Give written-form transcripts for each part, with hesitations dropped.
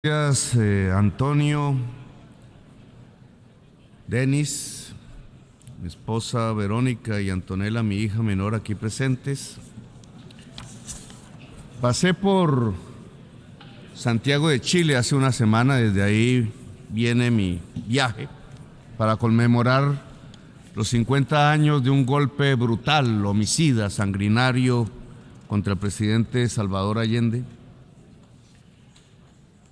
Gracias, Antonio, Denis, mi esposa Verónica y Antonella, mi hija menor, aquí presentes. Pasé por Santiago de Chile hace una semana, desde ahí viene mi viaje para conmemorar los 50 años de un golpe brutal, homicida, sanguinario contra el presidente Salvador Allende.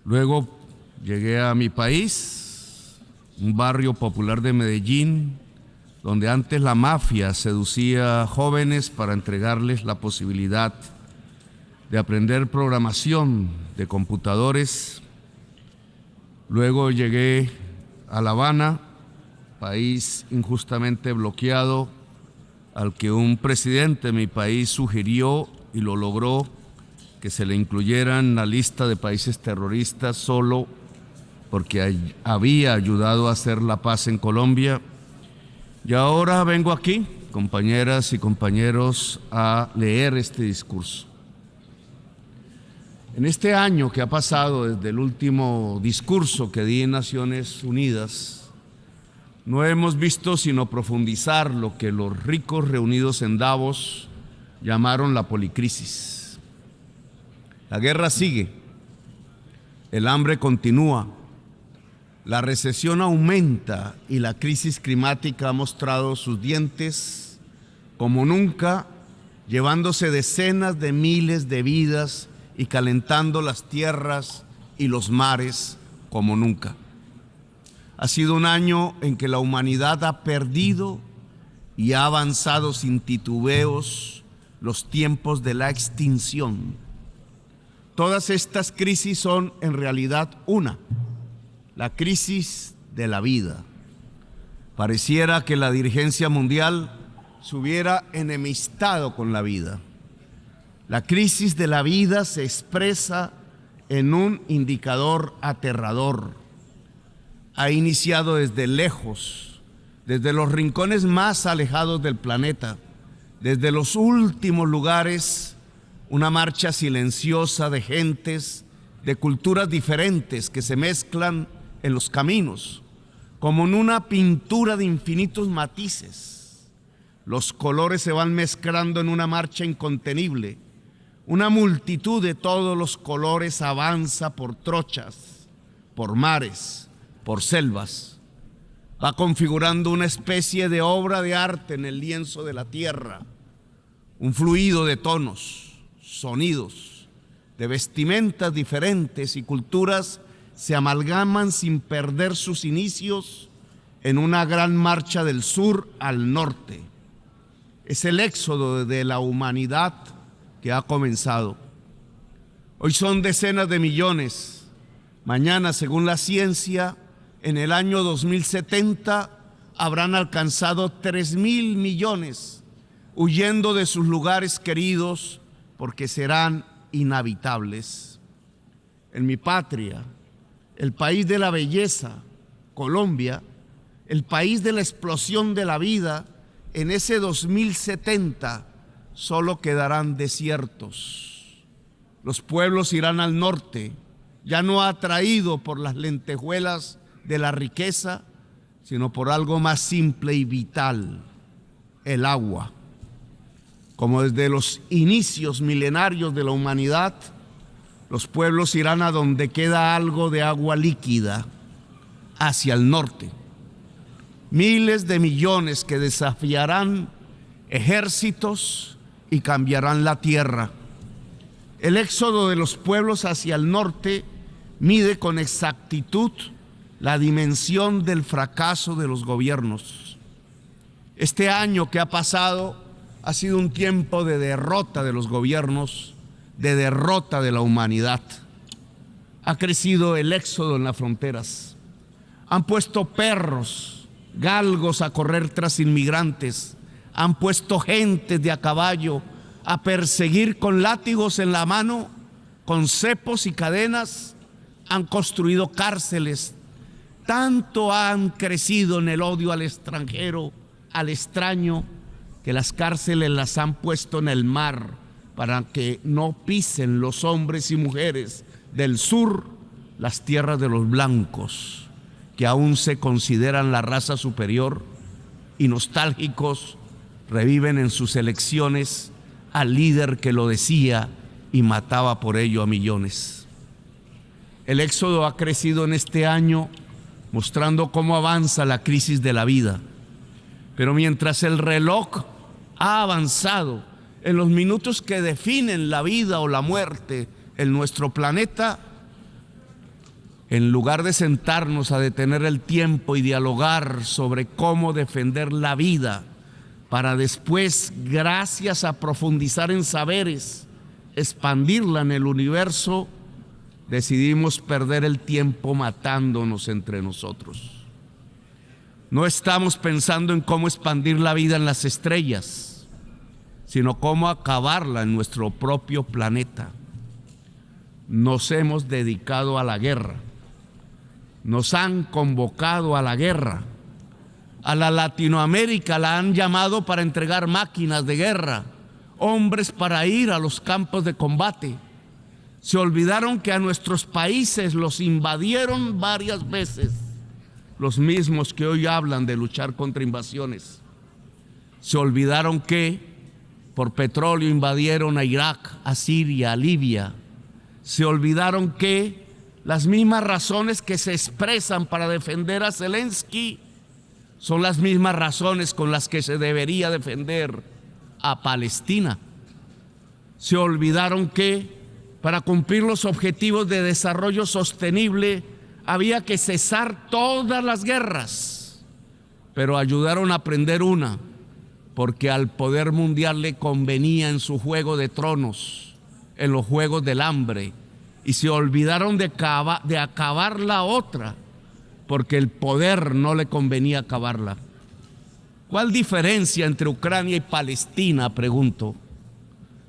Luego llegué a mi país, un barrio popular de Medellín, donde antes la mafia seducía a jóvenes para entregarles la posibilidad de aprender programación de computadores. Luego llegué a La Habana, país injustamente bloqueado, al que un presidente de mi país sugirió y lo logró, que se le incluyera en la lista de países terroristas solo porque había ayudado a hacer la paz en Colombia. Y ahora vengo aquí, compañeras y compañeros, a leer este discurso. En este año que ha pasado desde el último discurso que di en Naciones Unidas, no hemos visto sino profundizar lo que los ricos reunidos en Davos llamaron la policrisis. La guerra sigue, el hambre continúa, la recesión aumenta y la crisis climática ha mostrado sus dientes como nunca, llevándose decenas de miles de vidas y calentando las tierras y los mares como nunca. Ha sido un año en que la humanidad ha perdido y ha avanzado sin titubeos los tiempos de la extinción. Todas estas crisis son en realidad una, la crisis de la vida. Pareciera que la dirigencia mundial se hubiera enemistado con la vida. La crisis de la vida se expresa en un indicador aterrador. Ha iniciado desde lejos, desde los rincones más alejados del planeta, desde los últimos lugares, una marcha silenciosa de gentes, de culturas diferentes que se mezclan en los caminos, como en una pintura de infinitos matices. Los colores se van mezclando en una marcha incontenible. Una multitud de todos los colores avanza por trochas, por mares, por selvas. Va configurando una especie de obra de arte en el lienzo de la tierra, un fluido de tonos, sonidos, de vestimentas diferentes y culturas se amalgaman sin perder sus inicios en una gran marcha del sur al norte. Es el éxodo de la humanidad que ha comenzado. Hoy son decenas de millones. Mañana, según la ciencia, en el año 2070 habrán alcanzado 3.000 millones, huyendo de sus lugares queridos porque serán inhabitables. En mi patria, el país de la belleza, Colombia, el país de la explosión de la vida, en ese 2070 solo quedarán desiertos. Los pueblos irán al norte, ya no atraído por las lentejuelas de la riqueza, sino por algo más simple y vital, el agua. Como desde los inicios milenarios de la humanidad, los pueblos irán a donde queda algo de agua líquida, hacia el norte. Miles de millones que desafiarán ejércitos y cambiarán la tierra. El éxodo de los pueblos hacia el norte mide con exactitud la dimensión del fracaso de los gobiernos. Este año que ha pasado ha sido un tiempo de derrota de los gobiernos, de derrota de la humanidad. Ha crecido el éxodo en las fronteras. Han puesto perros, galgos a correr tras inmigrantes. Han puesto gentes de a caballo a perseguir con látigos en la mano, con cepos y cadenas. Han construido cárceles. Tanto han crecido en el odio al extranjero, al extraño, que las cárceles las han puesto en el mar para que no pisen los hombres y mujeres del sur las tierras de los blancos, que aún se consideran la raza superior, y nostálgicos reviven en sus elecciones al líder que lo decía y mataba por ello a millones. El éxodo ha crecido en este año, mostrando cómo avanza la crisis de la vida. Pero mientras el reloj ha avanzado en los minutos que definen la vida o la muerte en nuestro planeta, en lugar de sentarnos a detener el tiempo y dialogar sobre cómo defender la vida, para después, gracias a profundizar en saberes, expandirla en el universo, decidimos perder el tiempo matándonos entre nosotros. No estamos pensando en cómo expandir la vida en las estrellas, sino cómo acabarla en nuestro propio planeta. Nos hemos dedicado a la guerra. Nos han convocado a la guerra. A la Latinoamérica la han llamado para entregar máquinas de guerra, hombres para ir a los campos de combate. Se olvidaron que a nuestros países los invadieron varias veces, los mismos que hoy hablan de luchar contra invasiones. Se olvidaron que por petróleo invadieron a Irak, a Siria, a Libia. Se olvidaron que las mismas razones que se expresan para defender a Zelensky son las mismas razones con las que se debería defender a Palestina. Se olvidaron que para cumplir los objetivos de desarrollo sostenible había que cesar todas las guerras, pero ayudaron a aprender una, porque al poder mundial le convenía en su juego de tronos, en los juegos del hambre, y se olvidaron de acabar la otra, porque el poder no le convenía acabarla. ¿Cuál diferencia entre Ucrania y Palestina?, pregunto.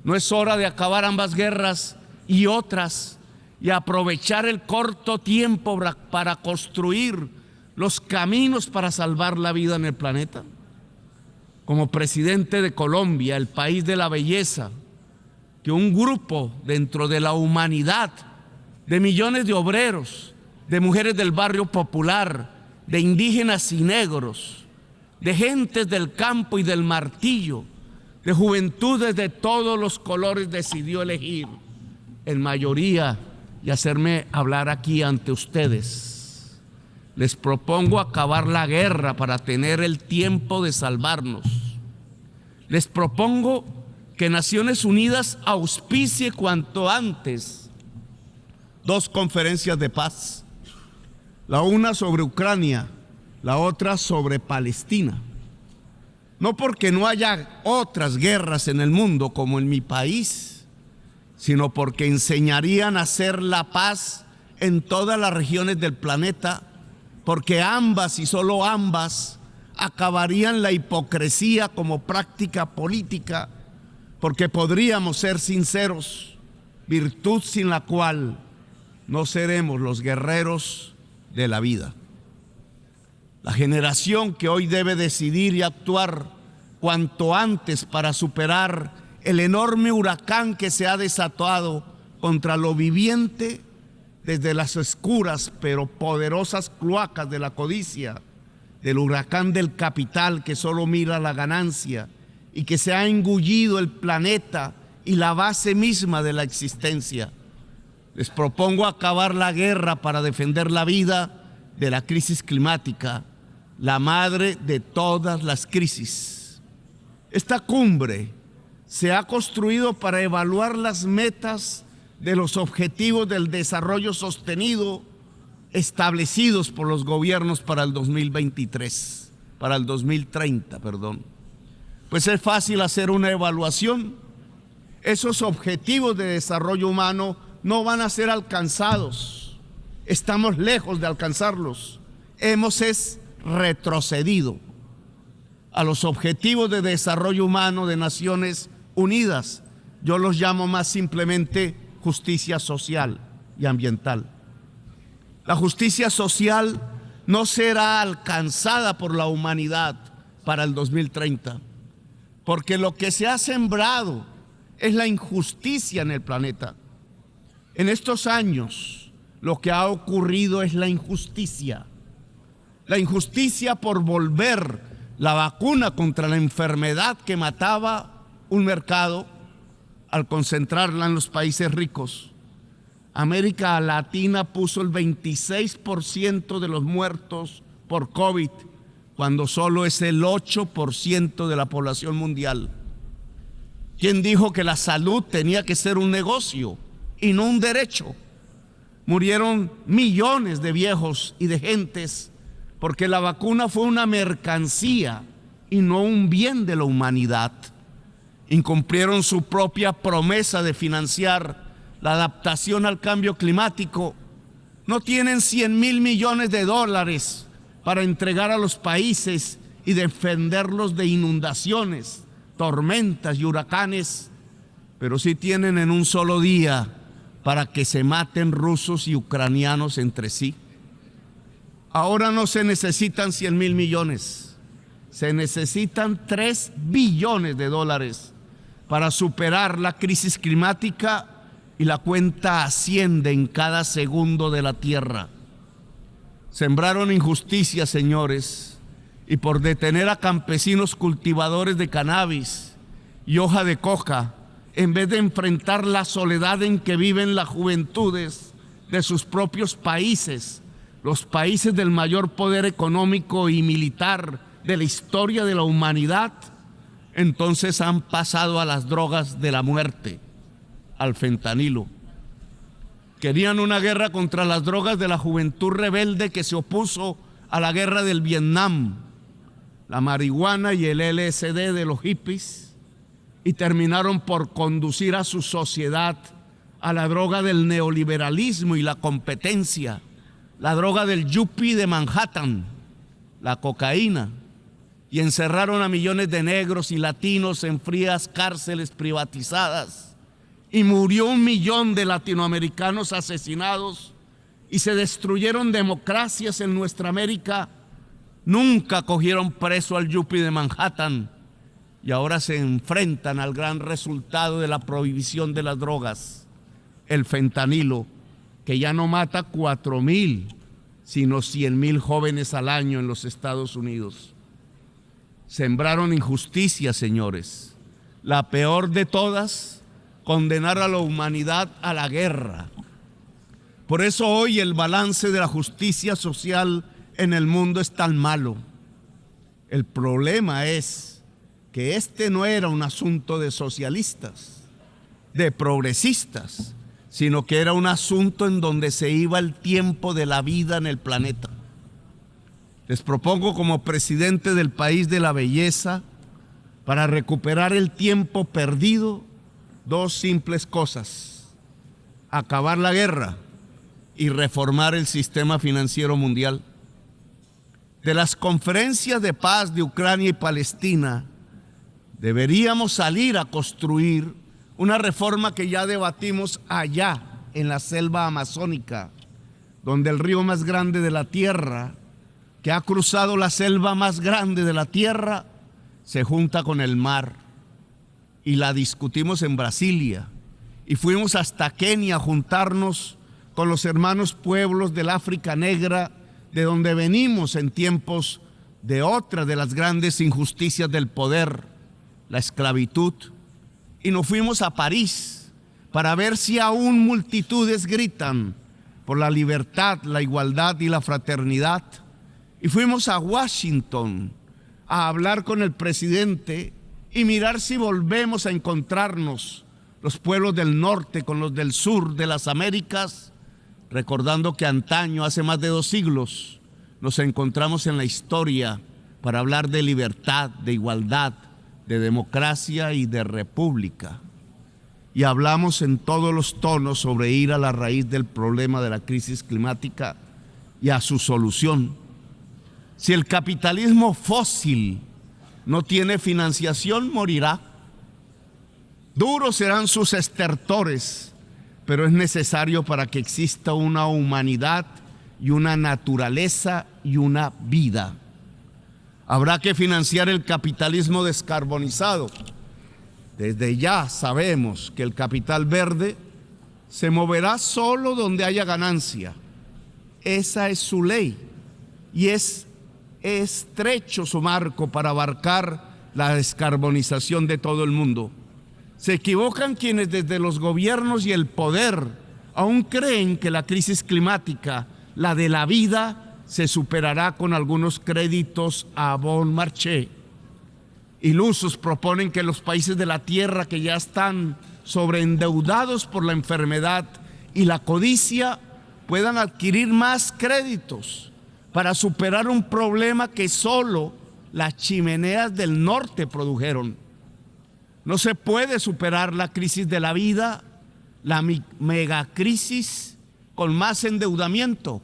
¿No es hora de acabar ambas guerras y otras y aprovechar el corto tiempo para construir los caminos para salvar la vida en el planeta? Como presidente de Colombia, el país de la belleza, que un grupo dentro de la humanidad, de millones de obreros, de mujeres del barrio popular, de indígenas y negros, de gentes del campo y del martillo, de juventudes de todos los colores, decidió elegir en mayoría y hacerme hablar aquí ante ustedes. Les propongo acabar la guerra para tener el tiempo de salvarnos. Les propongo que Naciones Unidas auspicie cuanto antes 2 conferencias de paz, la una sobre Ucrania, la otra sobre Palestina. No porque no haya otras guerras en el mundo como en mi país, sino porque enseñarían a hacer la paz en todas las regiones del planeta, porque ambas y solo ambas acabarían la hipocresía como práctica política, porque podríamos ser sinceros, virtud sin la cual no seremos los guerreros de la vida. La generación que hoy debe decidir y actuar cuanto antes para superar el enorme huracán que se ha desatado contra lo viviente desde las oscuras pero poderosas cloacas de la codicia, del huracán del capital que solo mira la ganancia y que se ha engullido el planeta y la base misma de la existencia. Les propongo acabar la guerra para defender la vida de la crisis climática, la madre de todas las crisis. Esta cumbre se ha construido para evaluar las metas de los objetivos del desarrollo sostenido establecidos por los gobiernos para el 2030, perdón. Pues es fácil hacer una evaluación. Esos objetivos de desarrollo humano no van a ser alcanzados. Estamos lejos de alcanzarlos. Hemos retrocedido a los objetivos de desarrollo humano de Naciones Unidas. Yo los llamo más simplemente justicia social y ambiental. La justicia social no será alcanzada por la humanidad para el 2030, porque lo que se ha sembrado es la injusticia en el planeta. En estos años, lo que ha ocurrido es la injusticia. La injusticia por volver la vacuna contra la enfermedad que mataba un mercado al concentrarla en los países ricos. América Latina puso el 26% de los muertos por COVID, cuando solo es el 8% de la población mundial. ¿Quién dijo que la salud tenía que ser un negocio y no un derecho? Murieron millones de viejos y de gentes porque la vacuna fue una mercancía y no un bien de la humanidad. Incumplieron su propia promesa de financiar la adaptación al cambio climático. No tienen 100.000 millones de dólares para entregar a los países y defenderlos de inundaciones, tormentas y huracanes, pero sí tienen en un solo día para que se maten rusos y ucranianos entre sí. Ahora no se necesitan 100.000 millones, se necesitan 3 billones de dólares para superar la crisis climática, y la cuenta asciende en cada segundo de la tierra. Sembraron injusticia, señores, y por detener a campesinos cultivadores de cannabis y hoja de coca, en vez de enfrentar la soledad en que viven las juventudes de sus propios países, los países del mayor poder económico y militar de la historia de la humanidad, entonces han pasado a las drogas de la muerte, al fentanilo. Querían una guerra contra las drogas de la juventud rebelde que se opuso a la guerra del Vietnam, la marihuana y el LSD de los hippies, y terminaron por conducir a su sociedad a la droga del neoliberalismo y la competencia, la droga del yuppie de Manhattan, la cocaína, y encerraron a millones de negros y latinos en frías cárceles privatizadas, y murió 1 millón de latinoamericanos asesinados, y se destruyeron democracias en nuestra América. Nunca cogieron preso al yuppie de Manhattan, y ahora se enfrentan al gran resultado de la prohibición de las drogas, el fentanilo, que ya no mata 4.000, sino 100.000 jóvenes al año en los Estados Unidos. Sembraron injusticia, señores. La peor de todas, condenar a la humanidad a la guerra. Por eso hoy el balance de la justicia social en el mundo es tan malo. El problema es que este no era un asunto de socialistas, de progresistas, sino que era un asunto en donde se iba el tiempo de la vida en el planeta. Les propongo como presidente del país de la belleza, para recuperar el tiempo perdido, 2 simples cosas: acabar la guerra y reformar el sistema financiero mundial. De las conferencias de paz de Ucrania y Palestina, deberíamos salir a construir una reforma que ya debatimos allá en la selva amazónica, donde el río más grande de la tierra, que ha cruzado la selva más grande de la tierra, se junta con el mar. Y la discutimos en Brasilia, y fuimos hasta Kenia a juntarnos con los hermanos pueblos del África Negra, de donde venimos en tiempos de otra de las grandes injusticias del poder, la esclavitud. Y nos fuimos a París para ver si aún multitudes gritan por la libertad, la igualdad y la fraternidad. Y fuimos a Washington a hablar con el presidente y mirar si volvemos a encontrarnos los pueblos del norte con los del sur de las Américas, recordando que antaño, hace más de 2 siglos, nos encontramos en la historia para hablar de libertad, de igualdad, de democracia y de república. Y hablamos en todos los tonos sobre ir a la raíz del problema de la crisis climática y a su solución. Si el capitalismo fósil no tiene financiación, morirá. Duros serán sus estertores, pero es necesario para que exista una humanidad y una naturaleza y una vida. Habrá que financiar el capitalismo descarbonizado. Desde ya sabemos que el capital verde se moverá solo donde haya ganancia. Esa es su ley y es estrecho su marco para abarcar la descarbonización de todo el mundo. Se equivocan quienes desde los gobiernos y el poder aún creen que la crisis climática, la de la vida, se superará con algunos créditos a bon marché. Ilusos proponen que los países de la tierra que ya están sobreendeudados por la enfermedad y la codicia puedan adquirir más créditos para superar un problema que solo las chimeneas del norte produjeron. No se puede superar la crisis de la vida, la megacrisis, con más endeudamiento.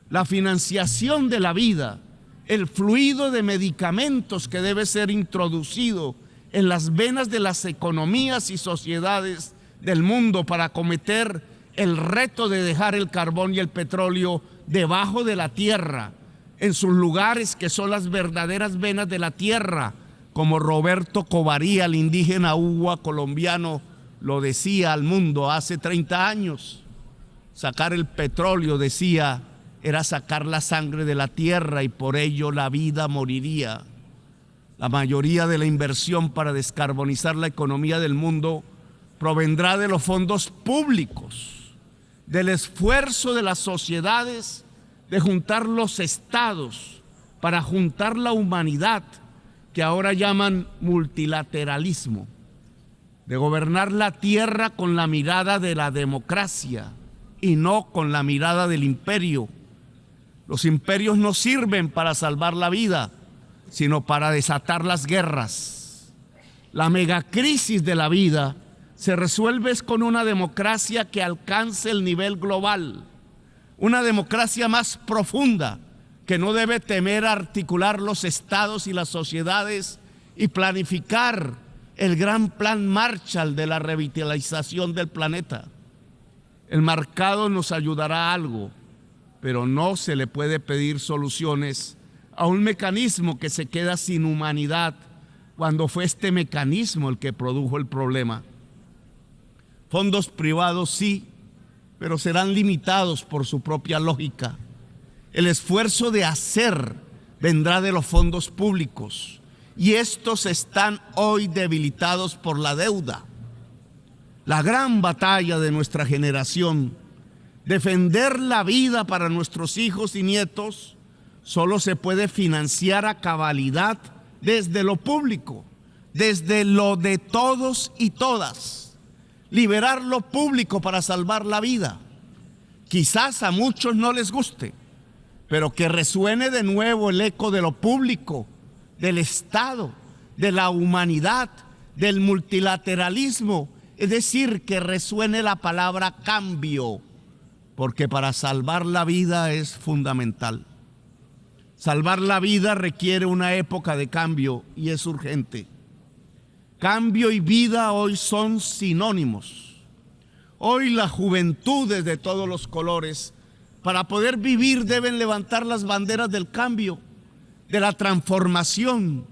La financiación de la vida, el fluido de medicamentos que debe ser introducido en las venas de las economías y sociedades del mundo para acometer el reto de dejar el carbón y el petróleo debajo de la tierra, en sus lugares que son las verdaderas venas de la tierra, como Roberto Covaría, el indígena Uwa colombiano, lo decía al mundo hace 30 años. Sacar el petróleo, decía, era sacar la sangre de la tierra y por ello la vida moriría. La mayoría de la inversión para descarbonizar la economía del mundo provendrá de los fondos públicos, del esfuerzo de las sociedades de juntar los estados para juntar la humanidad, que ahora llaman multilateralismo, de gobernar la tierra con la mirada de la democracia y no con la mirada del imperio. Los imperios no sirven para salvar la vida, sino para desatar las guerras. La megacrisis de la vida se resuelve con una democracia que alcance el nivel global, una democracia más profunda que no debe temer articular los estados y las sociedades y planificar el gran plan Marshall de la revitalización del planeta. El mercado nos ayudará a algo, pero no se le puede pedir soluciones a un mecanismo que se queda sin humanidad cuando fue este mecanismo el que produjo el problema. Fondos privados sí, pero serán limitados por su propia lógica. El esfuerzo de hacer vendrá de los fondos públicos y estos están hoy debilitados por la deuda. La gran batalla de nuestra generación, defender la vida para nuestros hijos y nietos, solo se puede financiar a cabalidad desde lo público, desde lo de todos y todas. Liberar lo público para salvar la vida. Quizás a muchos no les guste, pero que resuene de nuevo el eco de lo público, del Estado, de la humanidad, del multilateralismo, es decir, que resuene la palabra cambio, porque para salvar la vida es fundamental. Salvar la vida requiere una época de cambio y es urgente. Cambio y vida hoy son sinónimos. Hoy las juventudes de todos los colores, para poder vivir, deben levantar las banderas del cambio, de la transformación,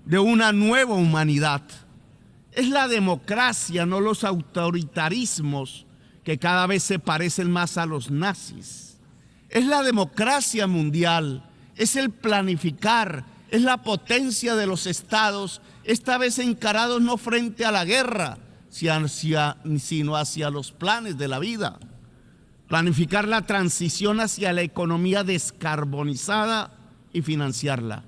de una nueva humanidad. Es la democracia, no los autoritarismos que cada vez se parecen más a los nazis. Es la democracia mundial, es el planificar, es la potencia de los estados, esta vez encarados no frente a la guerra, sino hacia los planes de la vida. Planificar la transición hacia la economía descarbonizada y financiarla.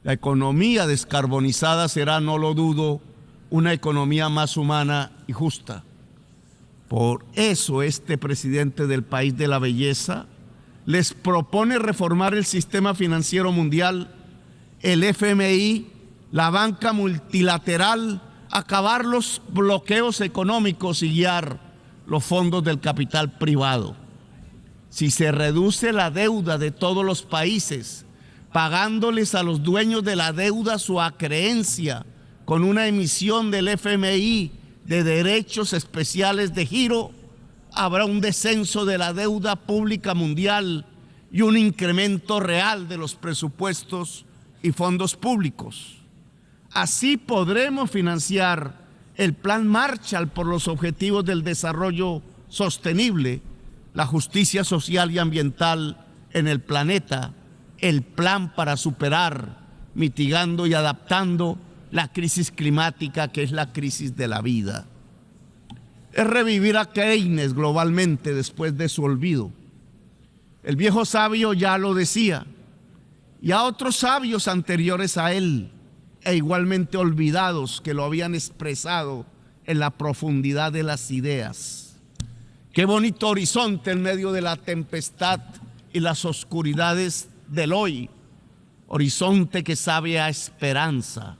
La economía descarbonizada será, no lo dudo, una economía más humana y justa. Por eso este presidente del país de la belleza les propone reformar el sistema financiero mundial, el FMI, la banca multilateral, acabar los bloqueos económicos y guiar los fondos del capital privado. Si se reduce la deuda de todos los países, pagándoles a los dueños de la deuda su acreencia con una emisión del FMI de derechos especiales de giro, habrá un descenso de la deuda pública mundial y un incremento real de los presupuestos y fondos públicos. Así podremos financiar el Plan Marshall por los Objetivos del Desarrollo Sostenible, la justicia social y ambiental en el planeta, el plan para superar, mitigando y adaptando la crisis climática, que es la crisis de la vida. Es revivir a Keynes globalmente después de su olvido. El viejo sabio ya lo decía, y a otros sabios anteriores a él, e igualmente olvidados, que lo habían expresado en la profundidad de las ideas. Qué bonito horizonte en medio de la tempestad y las oscuridades del hoy, horizonte que sabe a esperanza.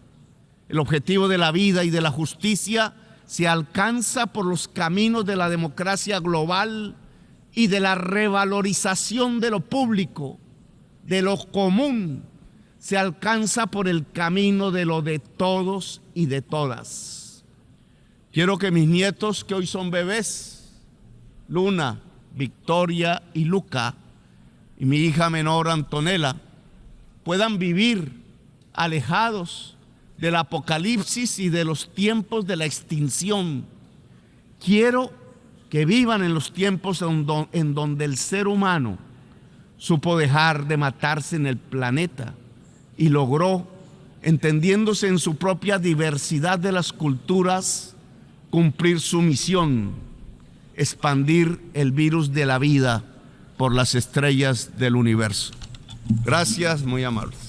El objetivo de la vida y de la justicia se alcanza por los caminos de la democracia global y de la revalorización de lo público, de lo común. Se alcanza por el camino de lo de todos y de todas. Quiero que mis nietos, que hoy son bebés, Luna, Victoria y Luca, y mi hija menor Antonella, puedan vivir alejados del apocalipsis y de los tiempos de la extinción. Quiero que vivan en los tiempos en donde el ser humano supo dejar de matarse en el planeta y logró, entendiéndose en su propia diversidad de las culturas, cumplir su misión: expandir el virus de la vida por las estrellas del universo. Gracias, muy amables.